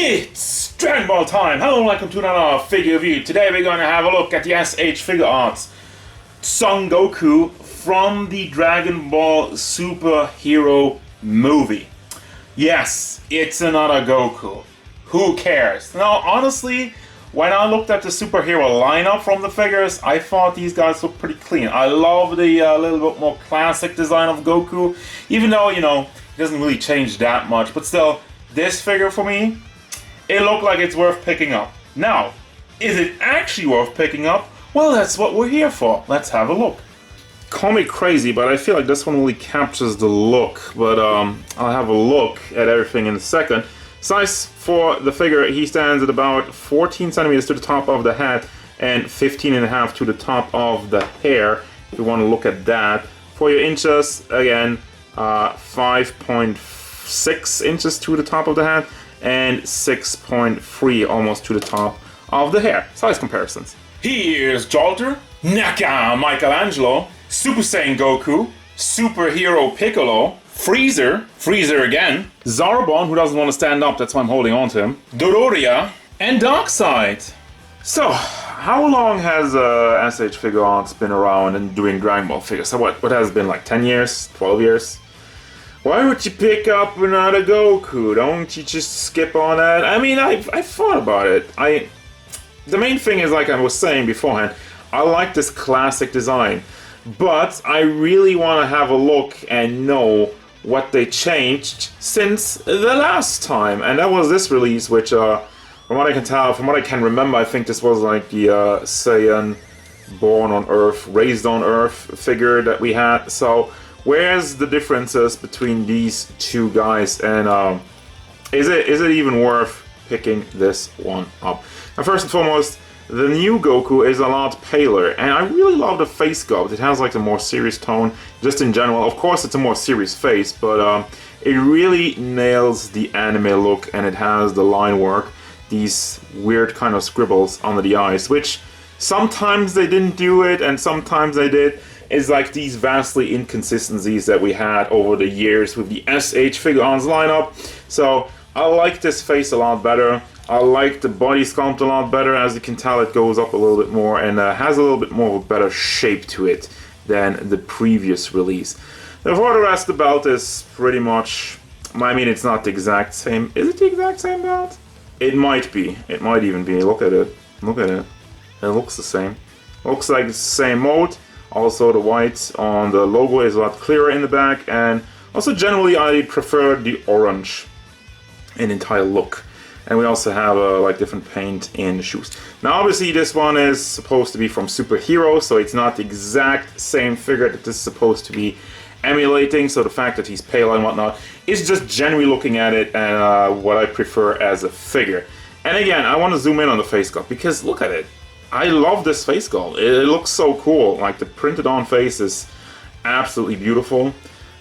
It's Dragon Ball time! Hello and welcome to another figure review. Today we're going to have a look at the SH Figuarts Son Goku from the Dragon Ball superhero movie. Yes, it's another Goku. Who cares? Now, honestly, when I looked at the superhero lineup from the figures, I thought these guys look pretty clean. I love the little bit more classic design of Goku, even though, you know, it doesn't really change that much. But still, this figure for me, it looked like it's worth picking up. Now, is it actually worth picking up? Well, that's what we're here for. Let's have a look. Call me crazy, but I feel like this one really captures the look. But I'll have a look at everything in a second. Size for the figure, he stands at about 14 centimeters to the top of the head and 15.5 to the top of the hair, if you want to look at that. For your inches, again, 5.6 inches to the top of the head and 6.3 almost to the top of the hair. Size comparisons. Here's Jolter, Naka Michelangelo, Super Saiyan Goku, Superhero Piccolo, Freezer again, Zarbon, who doesn't want to stand up, that's why I'm holding on to him, Dororia, and Darkseid. So, how long has SH Figuarts been around and doing Dragon Ball figures? So what has it been, like 10 years, 12 years? Why would you pick up another Goku? Don't you just skip on that? I mean, I thought about it. The main thing is, like I was saying beforehand, I like this classic design, but I really want to have a look and know what they changed since the last time, and that was this release, which from what I can tell, from what I can remember, I think this was like the Saiyan born on Earth, raised on Earth figure that we had. So where's the differences between these two guys, and is it even worth picking this one up? Now, first and foremost, the new Goku is a lot paler, and I really love the face sculpt. It has like a more serious tone, just in general. Of course, it's a more serious face, but it really nails the anime look, and it has the line work, these weird kind of scribbles under the eyes, which sometimes they didn't do it, and sometimes they did. It's like these vastly inconsistencies that we had over the years with the SH Figuarts lineup. So I like this face a lot better. I like the body sculpt a lot better. As you can tell, it goes up a little bit more and has a little bit more of a better shape to it than the previous release. Now, for the rest, the belt is pretty much, I mean, it's not the exact same. Is it the exact same belt? It might be. It might even be. Look at it. Look at it. It looks the same. Looks like it's the same mold. Also, the white on the logo is a lot clearer in the back, and also generally I prefer the orange in entire look. And we also have like different paint in the shoes. Now, obviously, this one is supposed to be from Superhero, so it's not the exact same figure that this is supposed to be emulating. So the fact that he's pale and whatnot is just generally looking at it and what I prefer as a figure. And again, I want to zoom in on the face sculpt because look at it. I love this face sculpt. It looks so cool. Like the printed on face is absolutely beautiful.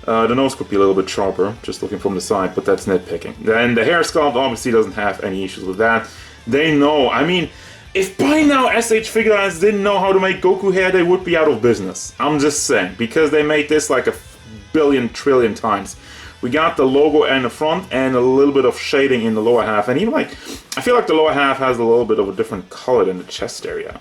The nose could be a little bit sharper, just looking from the side, but that's nitpicking. Then the hair sculpt obviously doesn't have any issues with that. They know, I mean, if by now SH Figuarts didn't know how to make Goku hair, they would be out of business. I'm just saying, because they made this like a billion trillion times. We got the logo in the front and a little bit of shading in the lower half, and even like, I feel like the lower half has a little bit of a different color than the chest area.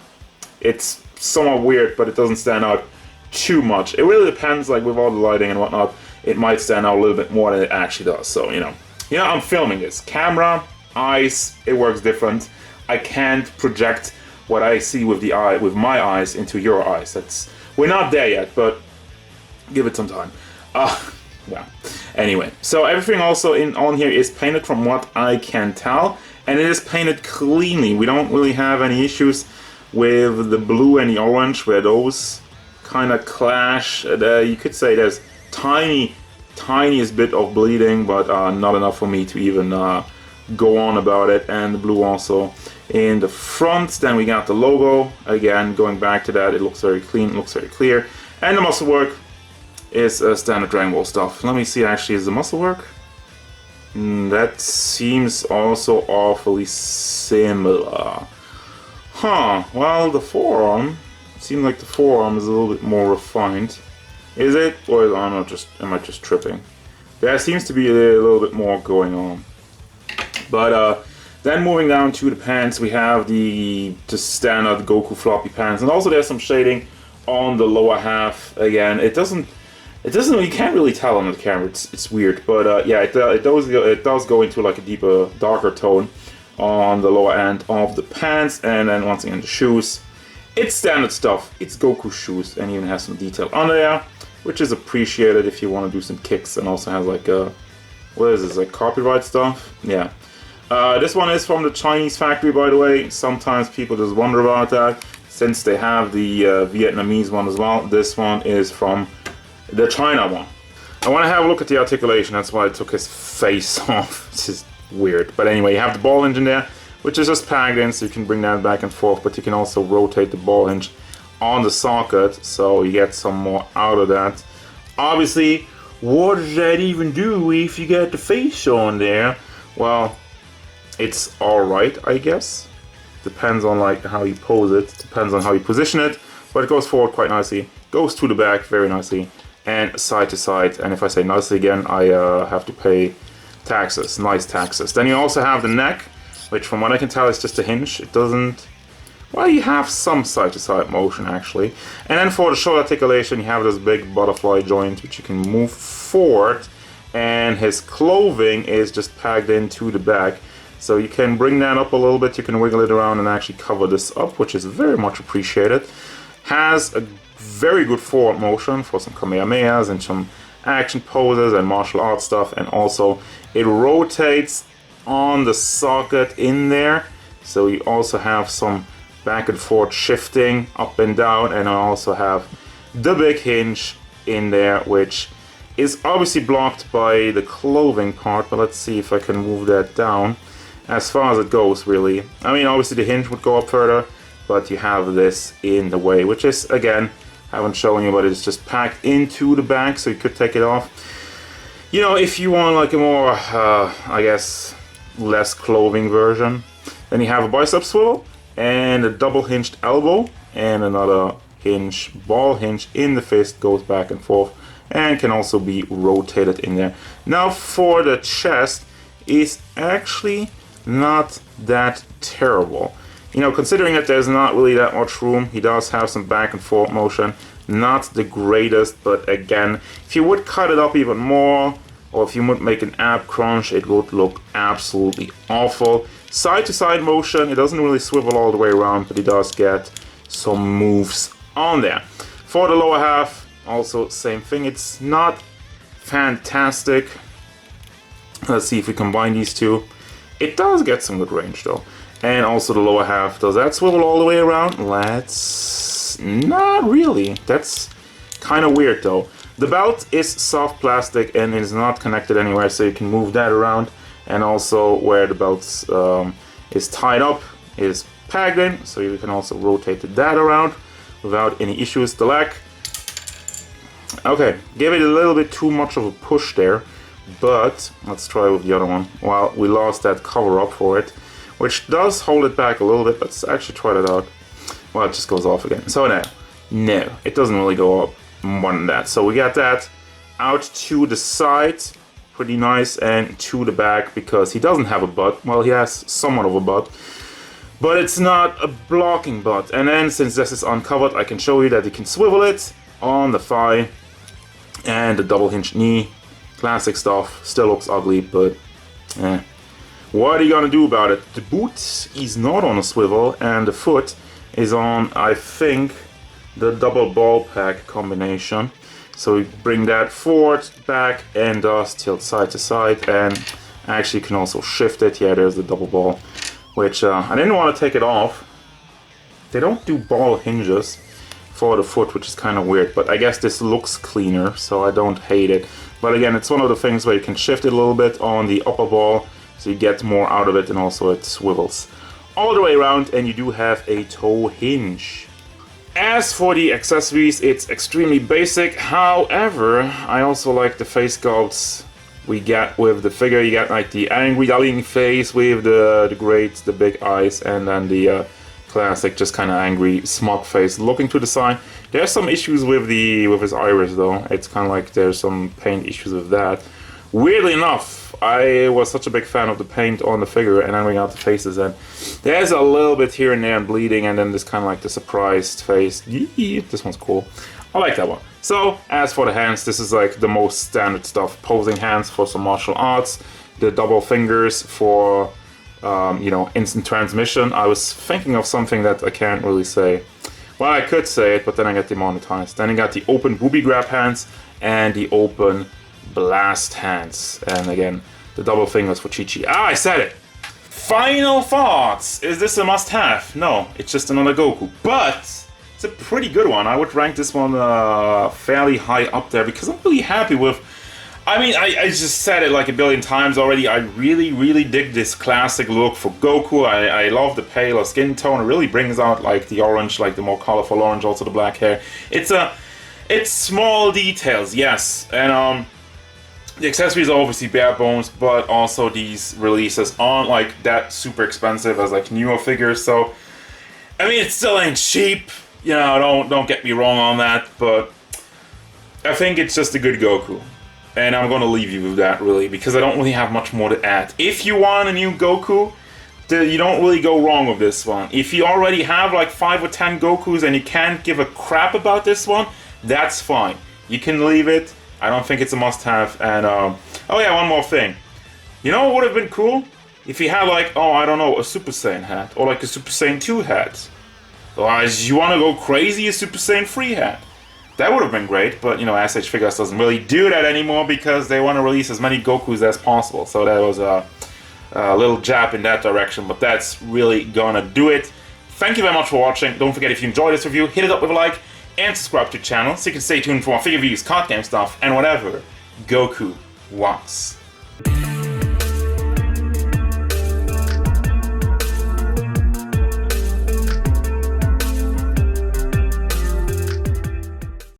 It's somewhat weird, but it doesn't stand out too much. It really depends, like with all the lighting and whatnot, it might stand out a little bit more than it actually does. So, you know, I'm filming this. Camera, eyes, it works different. I can't project what I see with the eye, with my eyes, into your eyes. We're not there yet, but give it some time. Well, anyway, so everything also on here is painted from what I can tell, and it is painted cleanly. We don't really have any issues with the blue and the orange, where those kind of clash. You could say there's tiniest bit of bleeding, but not enough for me to even go on about it. And the blue also in the front. Then we got the logo again, going back to that. It looks very clean, looks very clear, and the muscle work is standard Dragon Ball stuff. Let me see, actually, is the muscle work? That seems also awfully similar. Huh, well, the forearm, it seems like the forearm is a little bit more refined. Is it? Or am I just tripping? There seems to be a little bit more going on. But Then moving down to the pants, we have the just standard Goku floppy pants, and also there's some shading on the lower half. Again, it doesn't, you can't really tell on the camera. It's weird, but yeah, it does go into like a deeper, darker tone on the lower end of the pants, and then once again the shoes. It's standard stuff. It's Goku shoes, and even has some detail on there, which is appreciated if you want to do some kicks, and also has like a, what is this, like copyright stuff? Yeah. This one is from the Chinese factory, by the way. Sometimes people just wonder about that, since they have the Vietnamese one as well. This one is from the China one. I want to have a look at the articulation, that's why I took his face off. It's just weird. But anyway, you have the ball hinge in there, which is just packed in, so you can bring that back and forth, but you can also rotate the ball hinge on the socket, so you get some more out of that. Obviously, what does that even do if you get the face on there? Well, it's alright, I guess. Depends on like how you pose it, depends on how you position it, but it goes forward quite nicely, goes to the back very nicely, and side to side. And if I say nicely again, I have to pay taxes, nice taxes. Then you also have the neck, which from what I can tell is just a hinge. It doesn't, well, you have some side to side motion actually. And then for the shoulder articulation, you have this big butterfly joint which you can move forward, and his clothing is just packed into the back. So you can bring that up a little bit, you can wiggle it around and actually cover this up, which is very much appreciated. Has a very good forward motion for some Kamehamehas and some action poses and martial arts stuff, and also it rotates on the socket in there, so you also have some back and forth shifting up and down, and I also have the big hinge in there, which is obviously blocked by the clothing part, but let's see if I can move that down as far as it goes, really. I mean, obviously the hinge would go up further, but you have this in the way, which is, again, haven't shown you, but it's just packed into the back, so you could take it off. You know, if you want like a more, I guess, less clothing version, then you have a bicep swivel and a double hinged elbow and another hinge, ball hinge in the fist, goes back and forth and can also be rotated in there. Now for the chest, is actually not that terrible. You know, considering that there's not really that much room, he does have some back and forth motion. Not the greatest, but again, if you would cut it up even more, or if you would make an ab crunch, it would look absolutely awful. Side to side motion, it doesn't really swivel all the way around, but it does get some moves on there. For the lower half, also same thing, it's not fantastic. Let's see if we combine these two. It does get some good range though. And also the lower half, does that swivel all the way around? Not really. That's kind of weird though. The belt is soft plastic and is not connected anywhere, so you can move that around. And also where the belt is tied up is packed in, so you can also rotate that around without any issues. The leg, okay, gave it a little bit too much of a push there, but let's try with the other one. Well, we lost that cover up for it, which does hold it back a little bit. Let's actually try that out. Well, it just goes off again. So no, it doesn't really go up more than that. So we got that out to the side, pretty nice, and to the back, because he doesn't have a butt. Well, he has somewhat of a butt, but it's not a blocking butt. And then since this is uncovered, I can show you that you can swivel it on the thigh and the double hinged knee. Classic stuff. Still looks ugly, but what are you gonna do about it? The boot is not on a swivel, and the foot is on, I think, the double ball pack combination. So you bring that forward, back, and does tilt side to side, and actually you can also shift it. Yeah, there's the double ball, which I didn't want to take it off. They don't do ball hinges for the foot, which is kind of weird, but I guess this looks cleaner, so I don't hate it. But again, it's one of the things where you can shift it a little bit on the upper ball, so you get more out of it, and also it swivels all the way around, and you do have a toe hinge. As for the accessories, it's extremely basic. However, I also like the face sculpts we get with the figure. You get like the angry yelling face with the big eyes, and then the classic just kind of angry smug face looking to the side. There's some issues with his iris though. It's kind of like there's some paint issues with that. Weirdly enough, I was such a big fan of the paint on the figure and then we got the faces, and there's a little bit here and there and bleeding, and then this kind of like the surprised face. Yee, this one's cool. I like that one. So, as for the hands, this is like the most standard stuff. Posing hands for some martial arts, the double fingers for, you know, instant transmission. I was thinking of something that I can't really say. Well, I could say it, but then I get demonetized. Then you got the open booby grab hands and the open blast hands. And again, the double fingers for Chi-Chi. Ah, I said it! Final thoughts! Is this a must-have? No, it's just another Goku. But it's a pretty good one. I would rank this one fairly high up there because I'm really happy with... I mean, I just said it like a billion times already. I really, really dig this classic look for Goku. I love the paler skin tone. It really brings out like the orange, like the more colorful orange, also the black hair. It's small details, yes. And the accessories are obviously bare bones, but also these releases aren't like that super expensive as like newer figures. So, I mean, it still ain't cheap. You know, don't get me wrong on that, but I think it's just a good Goku. And I'm gonna leave you with that, really, because I don't really have much more to add. If you want a new Goku, you don't really go wrong with this one. If you already have like 5 or 10 Gokus and you can't give a crap about this one, that's fine. You can leave it. I don't think it's a must-have. And, oh yeah, one more thing. You know what would have been cool? If you had like, oh, I don't know, a Super Saiyan hat. Or like a Super Saiyan 2 hat. Or as you want to go crazy, a Super Saiyan 3 hat. That would have been great, but you know, SH Figuarts doesn't really do that anymore because they want to release as many Gokus as possible. So that was a little jab in that direction, but that's really gonna do it. Thank you very much for watching. Don't forget, if you enjoyed this review, hit it up with a like and subscribe to the channel so you can stay tuned for more figure reviews, card game stuff, and whatever Goku wants.